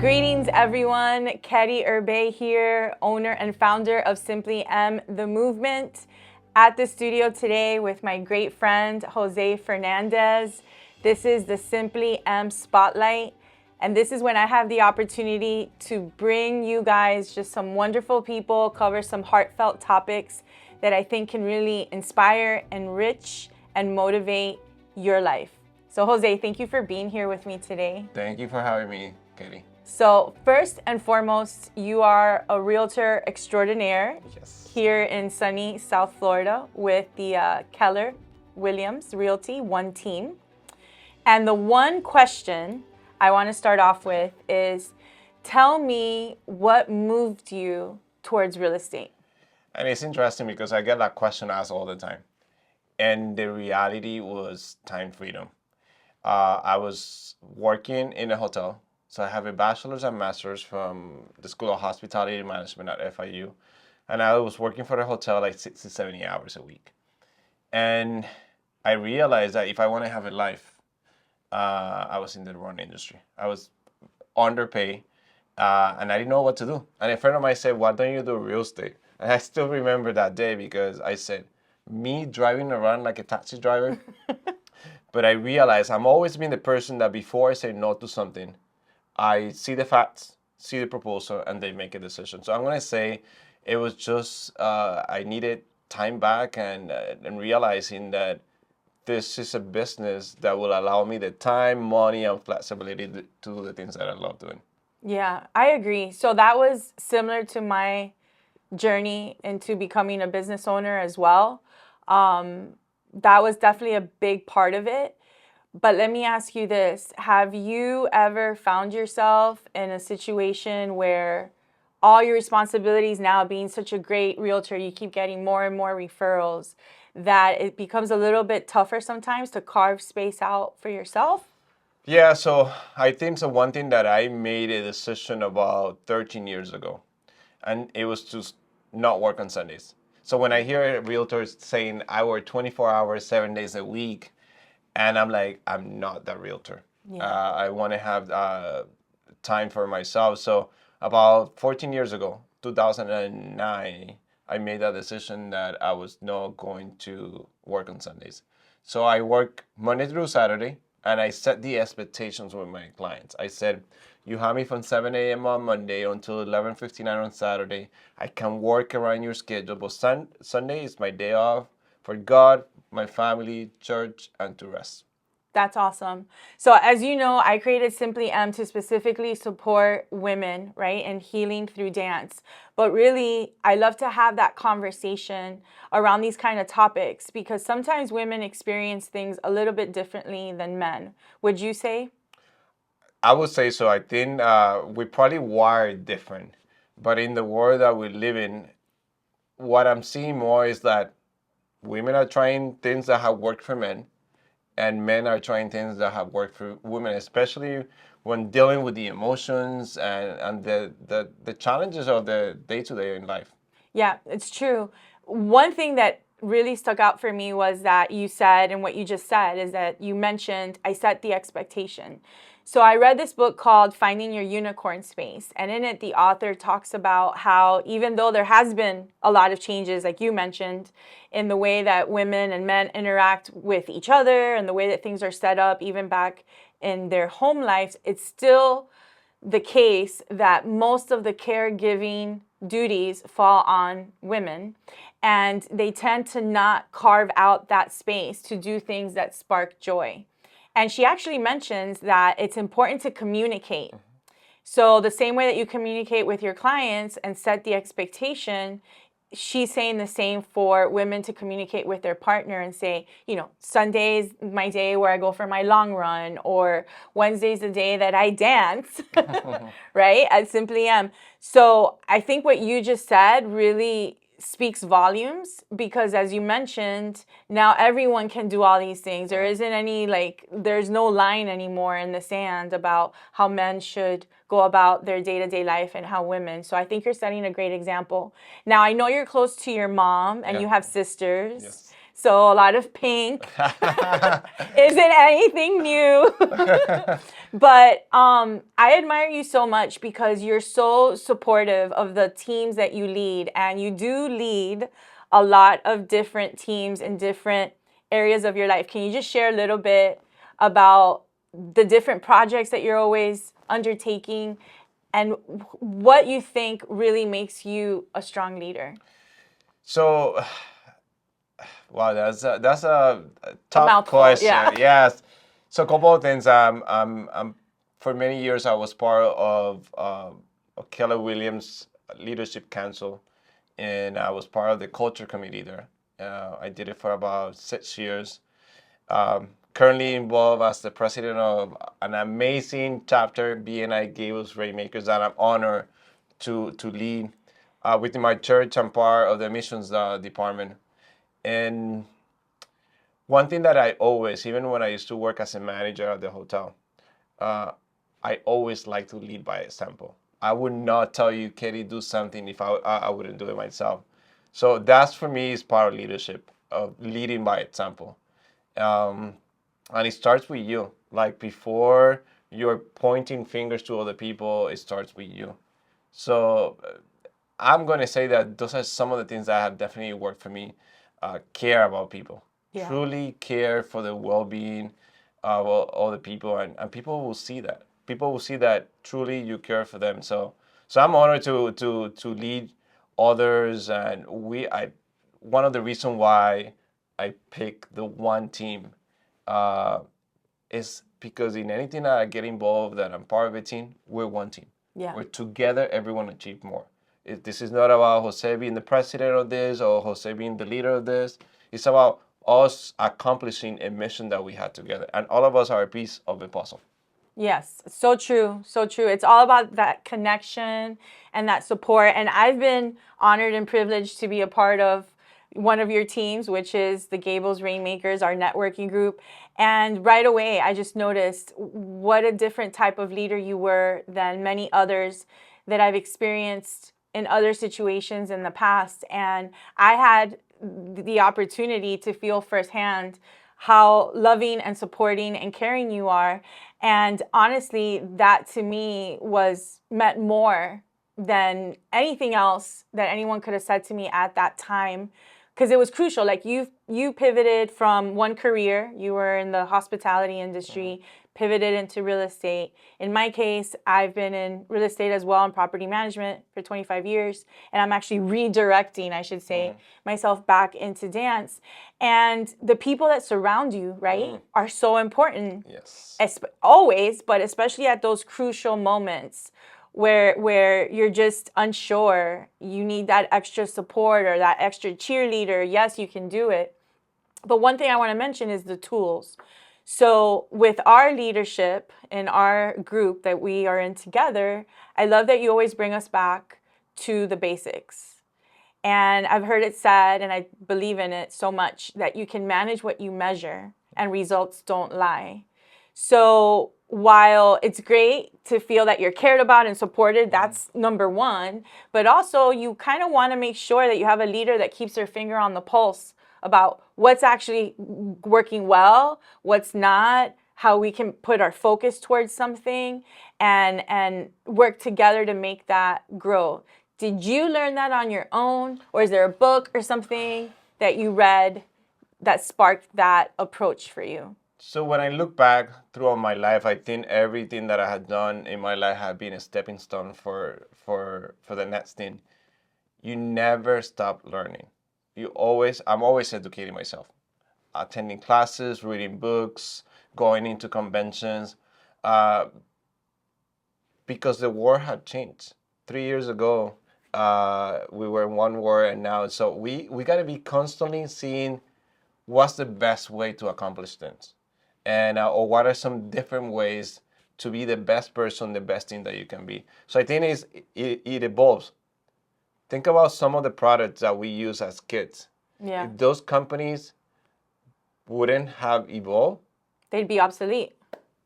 Greetings, everyone. Ketty Urbe here, owner and founder of Simply M, the movement, at the studio today with my great friend, Jose Fernandez. This is the Simply M Spotlight, and this is when I have the opportunity to bring you guys just some wonderful people, cover some heartfelt topics that I think can really inspire, enrich, and motivate your life. So, Jose, thank you for being here with me today. Thank you for having me, Katie. So first and foremost, you are a realtor extraordinaire here in sunny South Florida with the Keller Williams Realty One Team. And the one question I want to start off with is, tell me what moved you towards real estate? And it's interesting because I get that question asked all the time. And the reality was time freedom. I was working in a hotel. So I have a bachelor's and master's from the School of Hospitality Management at FIU. And I was working for the hotel like 60, 70 hours a week. And I realized that if I want to have a life, I was in the wrong industry. I was underpaid, and I didn't know what to do. And a friend of mine said, why don't you do real estate? And I still remember that day because I said, me driving around like a taxi driver? But I realized I'm always been the person that before I say no to something, I see the facts, see the proposal, and they make a decision. So I'm going to say it was just I needed time back and realizing that this is a business that will allow me the time, money, and flexibility to do the things that I love doing. Yeah, I agree. So that was similar to my journey into becoming a business owner as well. That was definitely a big part of it. But let me ask you this. Have you ever found yourself in a situation where all your responsibilities now being such a great realtor, you keep getting more and more referrals, that it becomes a little bit tougher sometimes to carve space out for yourself? Yeah, so I think so one thing that I made a decision about 13 years ago, and it was to not work on Sundays. So when I hear realtors saying I work 24 hours, 7 days a week, and I'm like, I'm not that realtor. Yeah. I want to have time for myself. So about 14 years ago, 2009, I made that decision that I was not going to work on Sundays. So I work Monday through Saturday, and I set the expectations with my clients. I said, you have me from 7 a.m. on Monday until 11:59 on Saturday. I can work around your schedule, but Sunday is my day off for God, my family, church, and to rest. That's awesome. So as you know, I created Simply M to specifically support women, right, and healing through dance. But really, I love to have that conversation around these kind of topics because sometimes women experience things a little bit differently than men. Would you say? I would say so. I think we probably wired different. But in the world that we live in, what I'm seeing more is that women are trying things that have worked for men, and men are trying things that have worked for women, especially when dealing with the emotions and the challenges of the day-to-day in life. Yeah, it's true. One thing that really stuck out for me was that you said, and what you just said is that you mentioned, I set the expectation. So I read this book called Finding Your Unicorn Space, and in it, the author talks about how even though there has been a lot of changes, like you mentioned, in the way that women and men interact with each other and the way that things are set up, even back in their home lives, it's still the case that most of the caregiving duties fall on women, and they tend to not carve out that space to do things that spark joy. And she actually mentions that it's important to communicate. So the same way that you communicate with your clients and set the expectation, she's saying the same for women to communicate with their partner and say, you know, Sunday's my day where I go for my long run, or Wednesday's the day that I dance, right, at Simply M. So I think what you just said really speaks volumes because, as you mentioned, now everyone can do all these things. There isn't any, there's no line anymore in the sand about how men should go about their day-to-day life and how women. So I think you're setting a great example. Now, I know you're close to your mom and you have sisters. Yes. So a lot of pink isn't anything new. But I admire you so much because you're so supportive of the teams that you lead, and you do lead a lot of different teams in different areas of your life. Can you just share a little bit about the different projects that you're always undertaking and what you think really makes you a strong leader? So, wow, that's a A tough mouthful, question. yeah. Yes. So, a couple of things. For many years, I was part of Keller Williams Leadership Council, and I was part of the culture committee there. I did it for about 6 years. Currently involved as the president of an amazing chapter, BNI Gables Rainmakers, that I'm honored to lead. Within my church, I'm part of the missions department. And one thing that I always, even when I used to work as a manager at the hotel, uh, I always like to lead by example. I would not tell you, Katie, do something if I wouldn't do it myself. So that's for me is part of leadership, of leading by example. Um, and it starts with you. Like before you're pointing fingers to other people, it starts with you. So I'm going to say that those are some of the things that have definitely worked for me. Care about people, Yeah. truly care for the well-being of all the people, and people will see that. People will see that truly you care for them. So I'm honored to lead others, and one of the reasons why I pick the one team uh, is because in anything that I get involved, that I'm part of a team, we're one team. Yeah. We're together, everyone achieve more. This is not about Jose being the president of this or Jose being the leader of this. It's about us accomplishing a mission that we had together. And all of us are a piece of the puzzle. Yes, so true, so true. It's all about that connection and that support. And I've been honored and privileged to be a part of one of your teams, which is the Gables Rainmakers, our networking group. And right away, I just noticed what a different type of leader you were than many others that I've experienced in other situations in the past. And I had the opportunity to feel firsthand how loving and supporting and caring you are. And honestly, that to me was meant more than anything else that anyone could have said to me at that time, because it was crucial. Like you pivoted from one career, you were in the hospitality industry, pivoted into real estate. In my case, I've been in real estate as well and property management for 25 years, and I'm actually redirecting, I should say, myself back into dance. And the people that surround you, right, are so important. Yes. Always, but especially at those crucial moments where you're just unsure, you need that extra support or that extra cheerleader. Yes, you can do it. But one thing I want to mention is the tools. So with our leadership in our group that we are in together, I love that you always bring us back to the basics. And I've heard it said, and I believe in it so much, that you can manage what you measure and results don't lie. So while it's great to feel that you're cared about and supported, that's number one, but also you kind of want to make sure that you have a leader that keeps their finger on the pulse about what's actually working well, what's not, how we can put our focus towards something and work together to make that grow. Did you learn that on your own, or is there a book or something that you read that sparked that approach for you? So when I look back throughout my life, I think everything that I had done in my life had been a stepping stone for the next thing. You never stop learning. I'm always educating myself, attending classes, reading books, going into conventions, uh, because the world had changed. 3 years ago, we were in one war, and now so we got to be constantly seeing what's the best way to accomplish things, and or what are some different ways to be the best person, the best thing that you can be. So I think it evolves. Think about some of the products that we use as kids. Yeah. If those companies wouldn't have evolved, They'd be obsolete.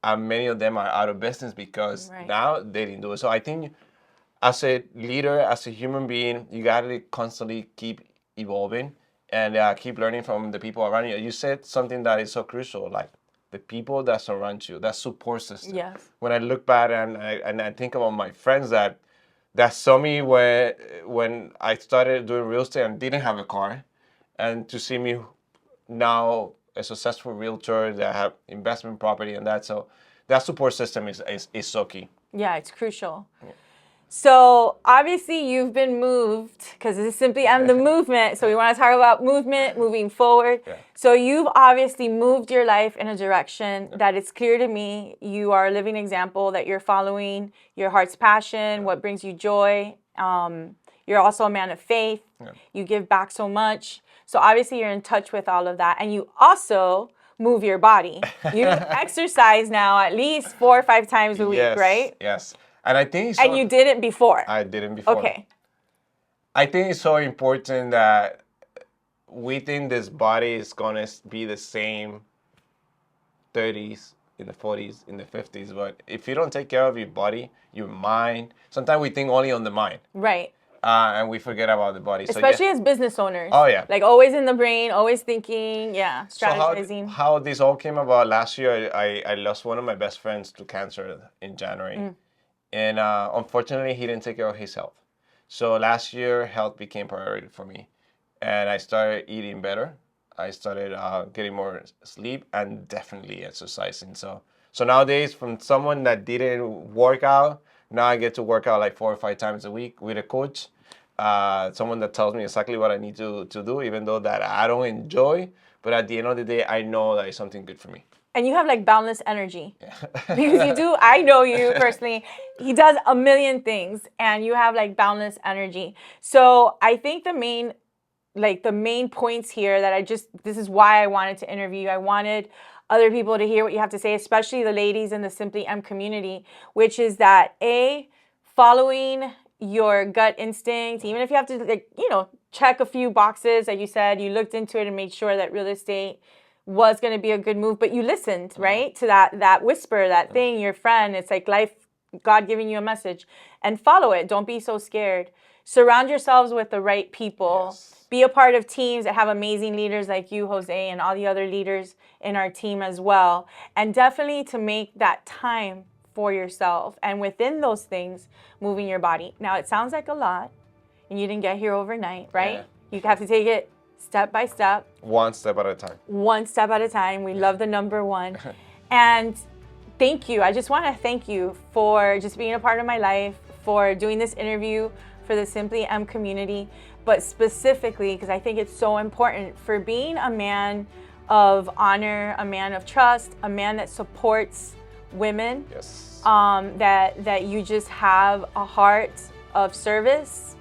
and many of them are out of business because Right. now they didn't do it. So I think as a leader, as a human being, you got to constantly keep evolving and keep learning from the people around you. You said something that is so crucial, like the people that surround you, that support system. Yes. When I look back and I think about my friends that saw me when I started doing real estate and didn't have a car, and to see me now a successful realtor that have investment property and that. So that support system is so key. Yeah, it's crucial. Yeah. So obviously you've been moved, because this is simply the movement. So we want to talk about movement, moving forward. Yeah. So you've obviously moved your life in a direction that it's clear to me you are a living example, that you're following your heart's passion, what brings you joy. You're also a man of faith. Yeah. You give back so much. So obviously you're in touch with all of that. And you also move your body. You exercise now at least 4 or 5 times a week, right? Yes. And I think and you didn't before. I didn't before. Okay. I think it's so important that we think this body is gonna be the same 30s, in the 40s, in the 50s. But if you don't take care of your body, your mind, sometimes we think only on the mind. Right. And we forget about the body. Especially as business owners. Oh, yeah. Like always in the brain, always thinking, strategizing. So how this all came about, last year, I lost one of my best friends to cancer in January. Mm. And unfortunately, he didn't take care of his health. So last year, health became priority for me. And I started eating better. I started getting more sleep and definitely exercising. So nowadays, from someone that didn't work out, now I get to work out like 4 or 5 times a week with a coach. Someone that tells me exactly what I need to do, even though that I don't enjoy. But at the end of the day, I know that it's something good for me. And you have like boundless energy. Yeah. Because you do, I know you personally. He does a million things and you have like boundless energy. So I think the main points here that this is why I wanted to interview you. I wanted other people to hear what you have to say, especially the ladies in the Simply M community, which is that following your gut instinct, even if you have to check a few boxes, like you said, you looked into it and made sure that real estate was going to be a good move, but you listened, right, to that whisper, that thing, your friend. It's like life, God giving you a message, and follow it. Don't be so scared. Surround yourselves with the right people. Yes. Be a part of teams that have amazing leaders like you, Jose, and all the other leaders in our team as well. And definitely to make that time for yourself. And within those things, moving your body. Now, it sounds like a lot, and you didn't get here overnight, right? Yeah. You have to take it step by step. One step at a time. One step at a time. We love the number 1. And thank you. I just want to thank you for just being a part of my life, for doing this interview for the Simply M community, but specifically because I think it's so important, for being a man of honor, a man of trust, a man that supports women. Yes. That you just have a heart of service,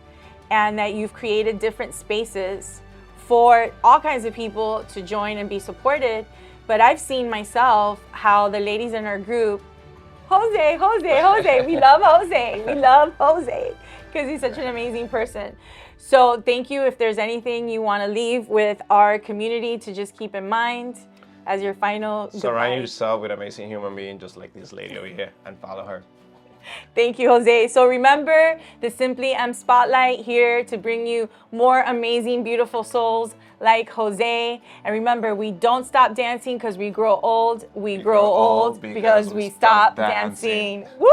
and that you've created different spaces for all kinds of people to join and be supported. But I've seen myself how the ladies in our group, Jose, we love Jose, because he's such an amazing person. So thank you. If there's anything you want to leave with our community to just keep in mind as your final goodbye. Surround yourself with amazing human beings just like this lady over here, and follow her. Thank you, Jose. So remember, the Simply M Spotlight here to bring you more amazing, beautiful souls like Jose. And remember, we don't stop dancing because we grow old. We grow old because we stop dancing. Woo!